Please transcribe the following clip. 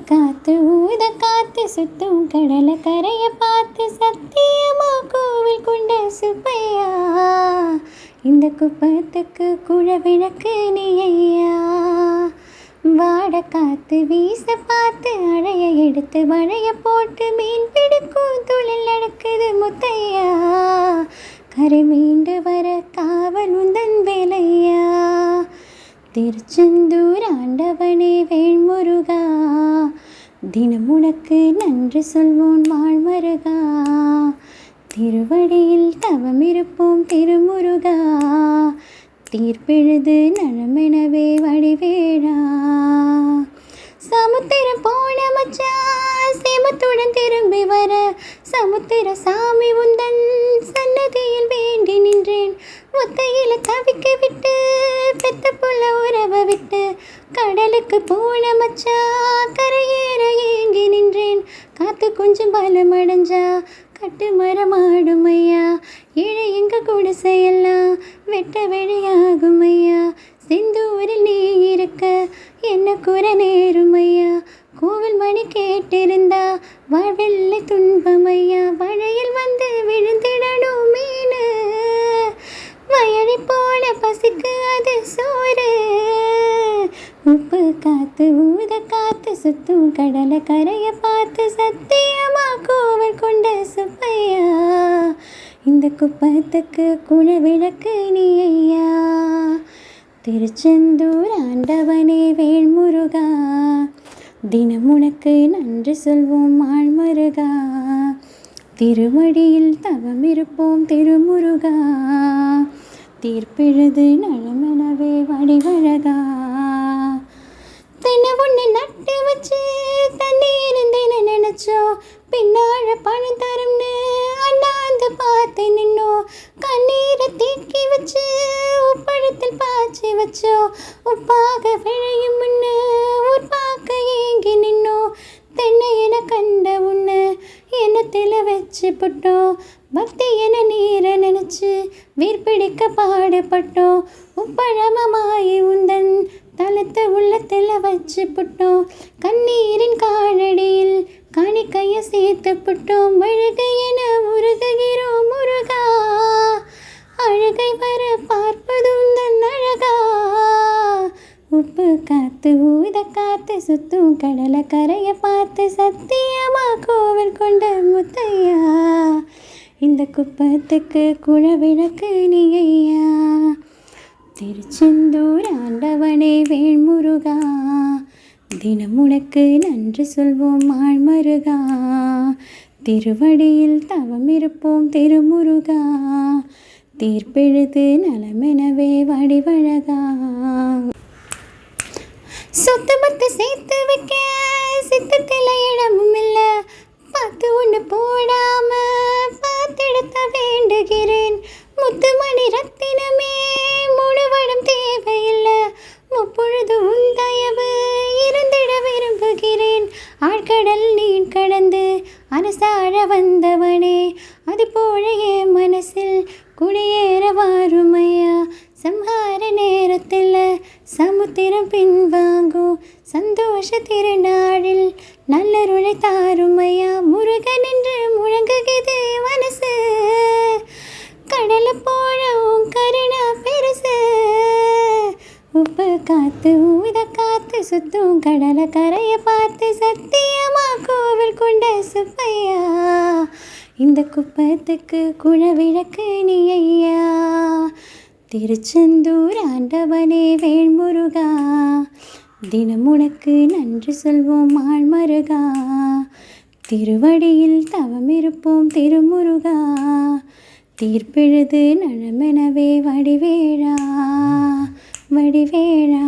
காத்து ஊத காத்து சுத்தும் கடலை கரையை பார்த்து சத்தியமா கோவில் கொண்ட சுப்பையா, இந்த குப்பத்துக்கு குழவிளக்கு நீ ஐயா. வாட காத்து வீச பார்த்து அழைய எடுத்து வளைய போட்டு மீன் பிடிக்கும் தொழில் நடக்குது முத்தையா, கரை மீண்டு வர காவல் உந்தன் வேலையா. திருச்செந்தூர் ஆண்டவனே வேல்முருகா, தினம் உனக்கு நன்றி சொல்வோன் வாழ்மருகா. திருவடியில் தவம் இருப்போம் திருமுருகா, தீர்ப்பெழுது நலமெனவே வடிவேடா. சமுத்திரம் போன மச்சா சேமத்துடன் திரும்பி வர, சமுத்திர சாமி உந்தன் சன்னதியில் வேண்டி நின்றேன். ஒத்தையில தவிக்க விட்டு பெத்த புள்ள உறவை விட்டு, கடலுக்கு போன மச்சா கரையேற ஏங்கி நின்றேன். காத்து கொஞ்சம் பலம் அடைஞ்சா கட்டு மரமாடும் ஐயா, ஏழை எங்க கூட செய்யலாம் வெட்ட வெளியாகும் ஐயா. செந்தூரில் நீ இருக்க என்ன குறை நேரும் ஐயா, கோவில் மணி கேட்டிருந்தா வாழ்வெல்லை துன்பம் ஐயா. வழையில் வந்து விழுந்திடணும் மீன், வயலி போன பசிக்கு அது சோறு. உப்பு காத்து ஊத காத்து சுத்தும் கடலை கரையை பார்த்து சத்தியமா கோவில் கொண்ட சுப்பையா, இந்த குப்பத்துக்கு குழவிளக்கு நீ ஐயா. திருச்செந்தூர் ஆண்டவனே வேல்முருகா, தினம் உனக்கு நன்றி சொல்வோம் ஆழ்மருகா. திருவடியில் தவம் இருப்போம் திருமுருகா, தீர்ப்பெழுது நலமெனவே வடிவழகா. தென்னை ஒன்று நட்டு வச்சு தண்ணி இருந்தேன்னு நினச்சோம், பின்னாழ பணம் தரும்னு அண்ணாந்து பார்த்து நின்னோம். கண்ணீரை தீக்கி வச்சு உப்பழத்தில் பாய்ச்சி வச்சோம், உப்பாக விழையும் முன்னு ஊர் பார்க்க ஏங்கி நின்னோம். தென்னை என கண்ட உன்னை எண்ணத்தில் வச்சு போட்டோம், பக்தி என நீரை நினச்சி வீர்பிடிக்க பாடுபட்டோம். உப்பழமமாயி உந்தன் தளத்தை உள்ளத்தில் வச்சு போட்டோம், கண்ணீரின் காலடியில் காணிக்கைய சேர்த்து போட்டோம். அழுகை என முருகுகிறோம் முருகா, அழுகை வர பார்ப்பது உந்தன் அழகா. உப்பு காத்து ஊத காத்து சுத்தும் கடலை கரையை பார்த்து சத்தியமா கோவில் கொண்ட முத்தையா, இந்த குப்பத்துக்கு குழவிளக்கு நீ ஐயா. திருச்செந்தூர் ஆண்டவனே வேல்முருகா, தினம் உனக்கு நன்றி சொல்வோம் ஆழ்மருகா. திருவடியில் தவம் இருப்போம் திருமுருகா, தீர்ப்பெழுது நலமெனவே வடிவழகா. சொத்து பத்து சேர்த்து வைக்க சித்தத்தில் இடமும் இல்லை, பார்த்து ஒன்று போடாம பார்த்திடத்த வேண்டுகிறேன். முத்துமணி ரத்தினமே முழுவடம் தேவையில்லை, முப்பொழுது உந்தயவு இருந்திட விரும்புகிறேன். ஆழ்கடல் நீர் கடந்து அரசாழ வந்தவனே, அது போல என் மனசில் குடியேற வாருமையா. சம்ஹார நேரத்தில் சமுத்திரம் பின்வாங்கும் சந்தோஷ திருநாளில் நல்லருளை தாருமையா. முருகன் என்று முழங்குகிறது மனசு, கடலை போல உன் கருணா பெருசு. உப்பு காத்து ஊத காத்து சுத்தும் கடலை கரையை பார்த்து சத்தியமா கோவில் கொண்ட சுப்பையா, இந்த குப்பத்துக்கு குழவிளக்கு நீ ஐயா. திருச்செந்தூர் ஆண்டவனே வேல்முருகா, தினம் உனக்கு நன்றி சொல்வோம் ஆழ்மருகா. திருவடியில் தவம் இருப்போம் திருமுருகா, தீர்ப்பெழுது நலமெனவே வடிவேடா வடிவேடா.